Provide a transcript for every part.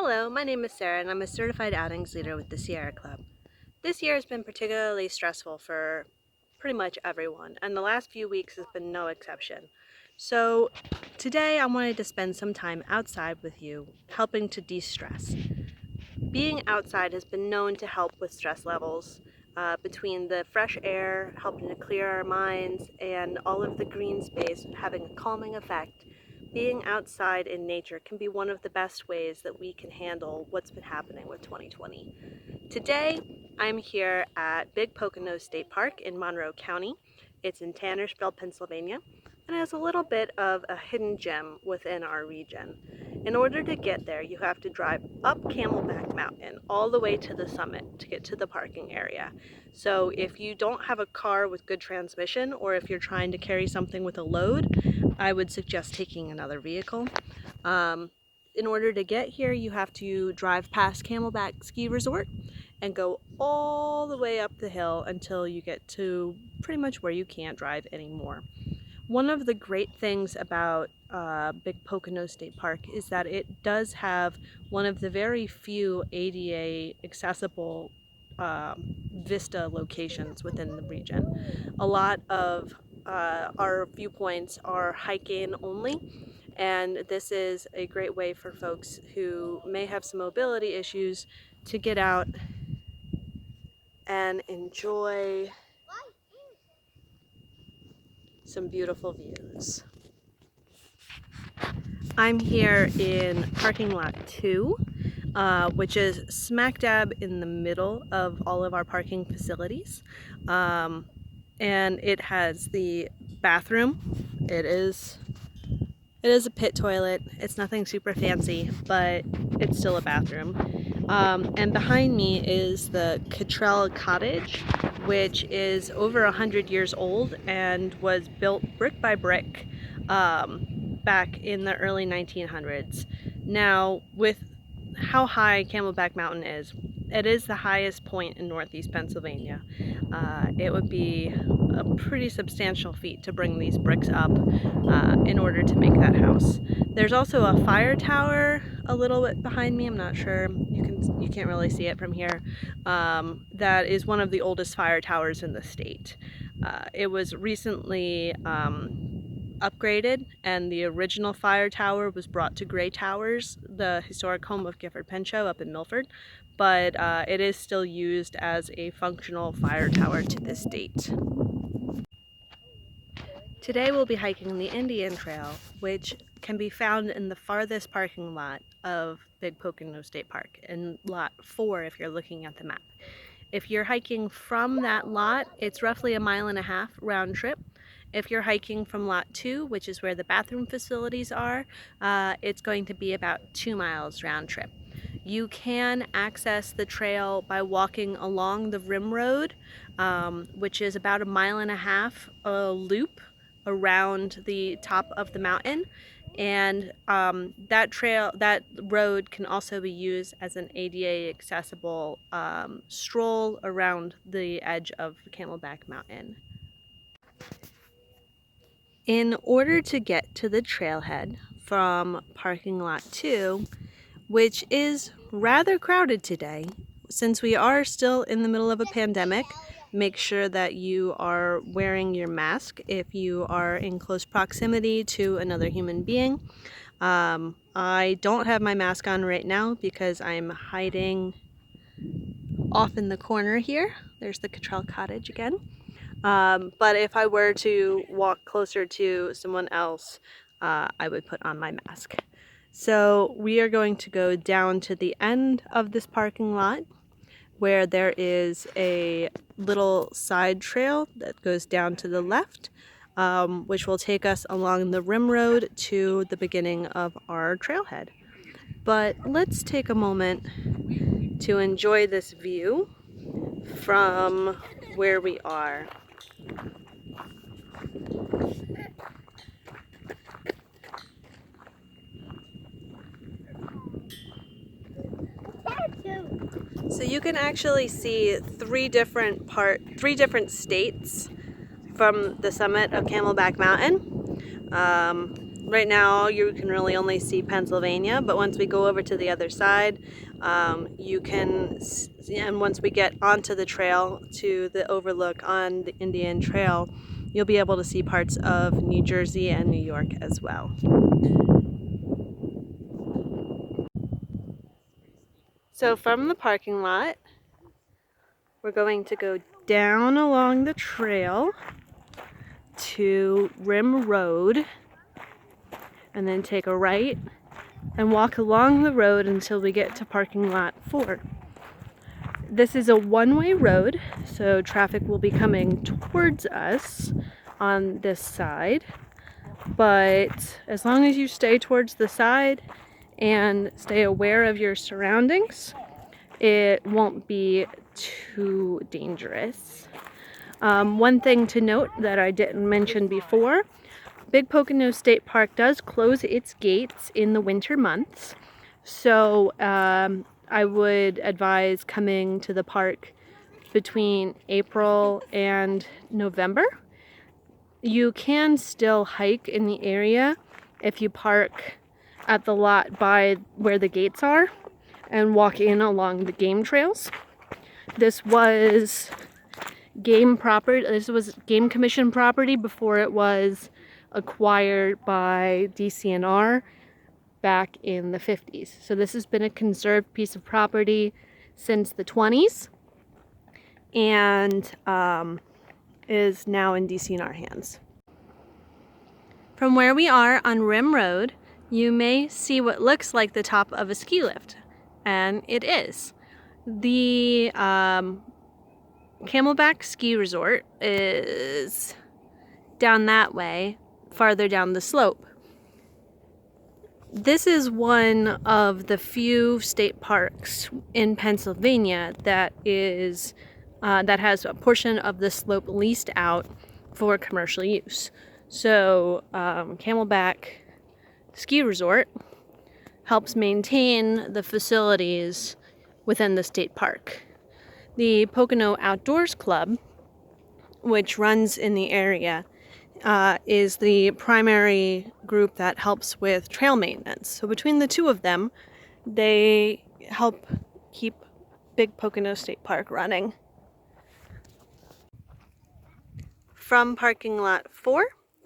Hello, my name is Sarah and I'm a certified outings leader with the Sierra Club. This year has been particularly stressful for pretty much everyone, and the last few weeks has been no exception. So today I wanted to spend some time outside with you, helping to de-stress. Being outside has been known to help with stress levels. Between the fresh air helping to clear our minds and all of the green space having a calming effect, being outside in nature can be one of the best ways that we can handle what's been happening with 2020. Today, I'm here at Big Pocono State Park in Monroe County. It's in Tannersville, Pennsylvania, and it has a little bit of a hidden gem within our region. In order to get there, you have to drive up Camelback Mountain all the way to the summit to get to the parking area. So if you don't have a car with good transmission, or if you're trying to carry something with a load, I would suggest taking another vehicle. In order to get here, you have to drive past Camelback Ski Resort and go all the way up the hill until you get to pretty much where you can't drive anymore. One of the great things about Big Pocono State Park is that it does have one of the very few ADA accessible vista locations within the region. A lot of our viewpoints are hiking only, and this is a great way for folks who may have some mobility issues to get out and enjoy some beautiful views. I'm here in parking lot 2, which is smack dab in the middle of all of our parking facilities. And it has the bathroom. It is a pit toilet. It's nothing super fancy, but it's still a bathroom. And behind me is the Cottage, which is over 100 years old and was built brick by brick back in the early 1900s. Now, with how high Camelback Mountain is, it is the highest point in northeast Pennsylvania. It would be a pretty substantial feat to bring these bricks up in order to make that house. There's also a fire tower a little bit behind me. I'm not sure, you can't really see it from here. That is one of the oldest fire towers in the state. It was recently upgraded, and the original fire tower was brought to Gray Towers, the historic home of Gifford Pinchot up in Milford, but it is still used as a functional fire tower to this date. Today we'll be hiking the Indian Trail, which can be found in the farthest parking lot of Big Pocono State Park, in lot 4 if you're looking at the map. If you're hiking from that lot, it's roughly 1.5 miles round trip. If you're hiking from lot 2, which is where the bathroom facilities are, it's going to be about 2 miles round trip. You can access the trail by walking along the rim road, which is about 1.5 miles loop around the top of the mountain. And that road can also be used as an ADA accessible stroll around the edge of Camelback Mountain. In order to get to the trailhead from parking lot 2, which is rather crowded today, since we are still in the middle of a pandemic, make sure that you are wearing your mask if you are in close proximity to another human being. I don't have my mask on right now because I'm hiding off in the corner here. There's the Cottage again. But if I were to walk closer to someone else, I would put on my mask. So we are going to go down to the end of this parking lot where there is a little side trail that goes down to the left, which will take us along the rim road to the beginning of our trailhead. But let's take a moment to enjoy this view from where we are. So you can actually see three different states from the summit of Camelback Mountain. right now you can really only see Pennsylvania, but once we go over to the other side, you can, and once we get onto the trail to the overlook on the Indian Trail, you'll be able to see parts of New Jersey and New York as well. So from the parking lot, we're going to go down along the trail to Rim Road and then take a right and walk along the road until we get to parking lot 4. This is a one-way road, so traffic will be coming towards us on this side, but as long as you stay towards the side and stay aware of your surroundings, it won't be too dangerous. One thing to note that I didn't mention before, Big Pocono State Park does close its gates in the winter months, so I would advise coming to the park between April and November. You can still hike in the area if you park at the lot by where the gates are and walk in along the game trails. This was Game Commission property before it was acquired by DCNR back in the 50s. So this has been a conserved piece of property since the 20s and is now in DCNR hands. From where we are on Rim Road, you may see what looks like the top of a ski lift, and it is. The Camelback Ski Resort is down that way, farther down the slope. This is one of the few state parks in Pennsylvania that has a portion of the slope leased out for commercial use. So Camelback Ski Resort helps maintain the facilities within the state park. The Pocono Outdoors Club, which runs in the area, is the primary group that helps with trail maintenance. So between the two of them, they help keep Big Pocono State Park running. From parking lot 4,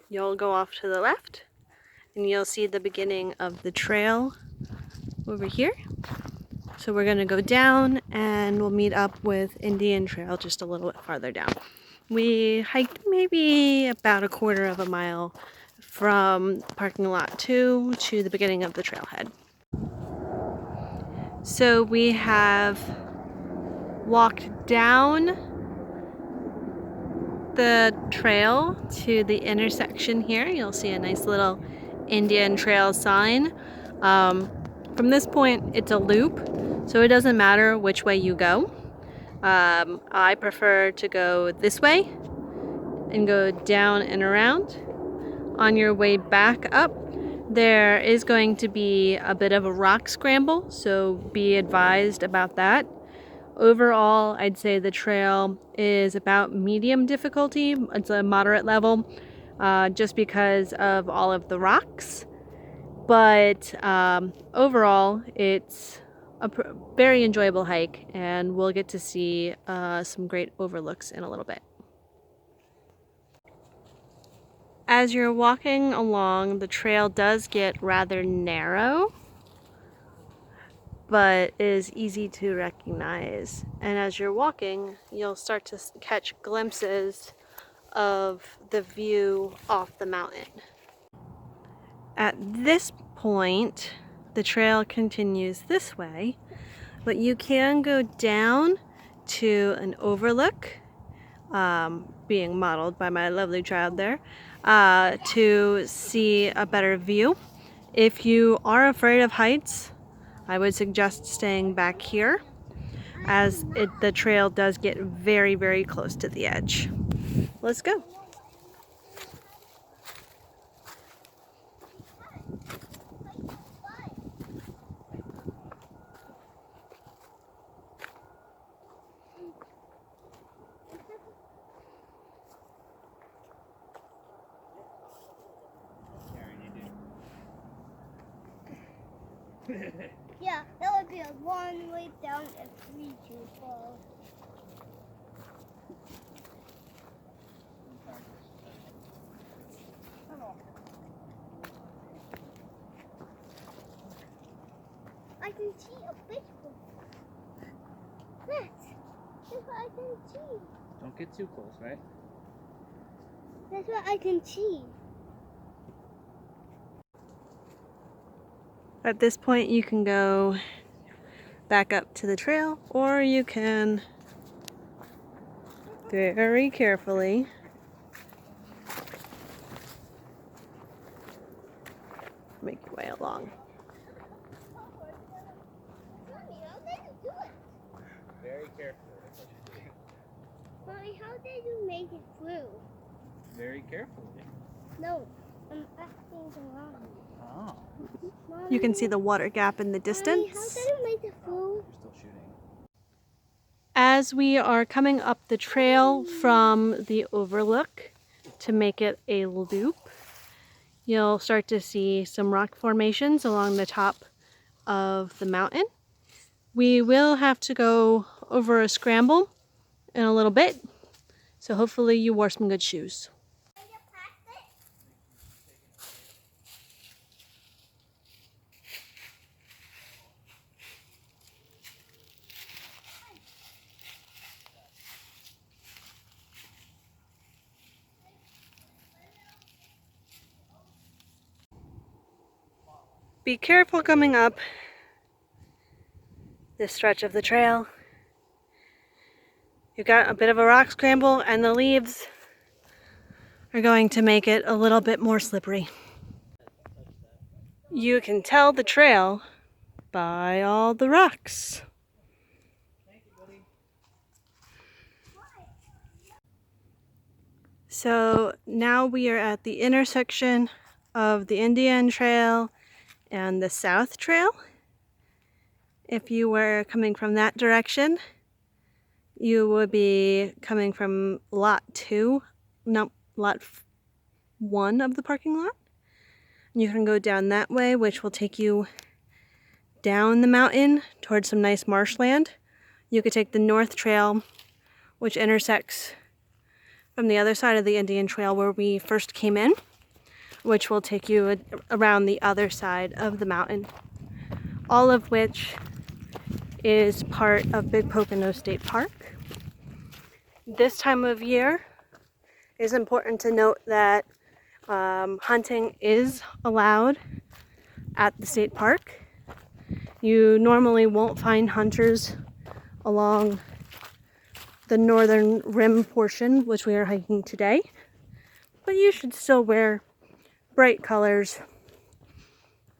you'll go off to the left and you'll see the beginning of the trail over here. So we're going to go down and we'll meet up with Indian Trail just a little bit farther down. We hiked maybe about a quarter of a mile from parking lot 2 to the beginning of the trailhead. So we have walked down the trail to the intersection here. You'll see a nice little Indian Trail sign. From this point, it's a loop, so it doesn't matter which way you go. I prefer to go this way and go down and around. On your way back up, there is going to be a bit of a rock scramble, so be advised about that. Overall, I'd say the trail is about medium difficulty. It's a moderate level, just because of all of the rocks. But overall, it's a very enjoyable hike, and we'll get to see some great overlooks in a little bit. As you're walking along, the trail does get rather narrow, but is easy to recognize. And as you're walking, you'll start to catch glimpses of the view off the mountain. At this point, the trail continues this way, but you can go down to an overlook, being modeled by my lovely child there, to see a better view. If you are afraid of heights, I would suggest staying back here, as the trail does get very, very close to the edge. Let's go. Yeah, that would be a long way down if we too fall. I can see a big one. That's what I can see. Don't get too close, right? That's what I can see. At this point, you can go back up to the trail, or you can very carefully make your way along. Mommy, how did you do it? Very carefully. That's what you do. Mommy, how did you make it through? Very carefully. No, I'm asking the mom. Oh. Mommy, You can see the water gap in the Mommy, how distance. did you make it through? We're still shooting. As we are coming up the trail from the overlook to make it a loop, you'll start to see some rock formations along the top of the mountain. We will have to go over a scramble in a little bit, so hopefully you wore some good shoes. Be careful coming up this stretch of the trail. You've got a bit of a rock scramble, and the leaves are going to make it a little bit more slippery. You can tell the trail by all the rocks. So now we are at the intersection of the Indian Trail and the South Trail. If you were coming from that direction, you would be coming from lot 1 of the parking lot. You can go down that way, which will take you down the mountain towards some nice marshland. You could take the North Trail, which intersects from the other side of the Indian Trail where we first came in, which will take you around the other side of the mountain, all of which is part of Big Pocono State Park. This time of year, it is important to note that hunting is allowed at the state park. You normally won't find hunters along the northern rim portion, which we are hiking today, but you should still wear bright colors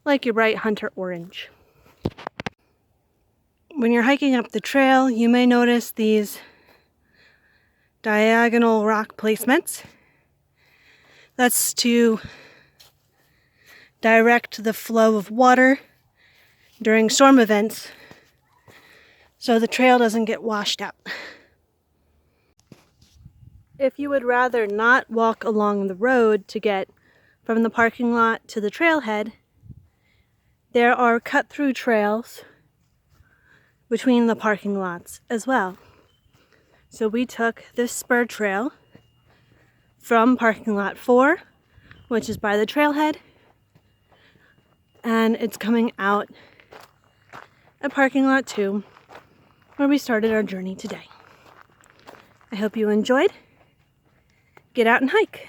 like your bright hunter orange. When you're hiking up the trail, you may notice these diagonal rock placements. That's to direct the flow of water during storm events so the trail doesn't get washed out. If you would rather not walk along the road to get from the parking lot to the trailhead, there are cut-through trails between the parking lots as well. So we took this spur trail from parking lot 4, which is by the trailhead, and it's coming out at parking lot 2, where we started our journey today. I hope you enjoyed. Get out and hike.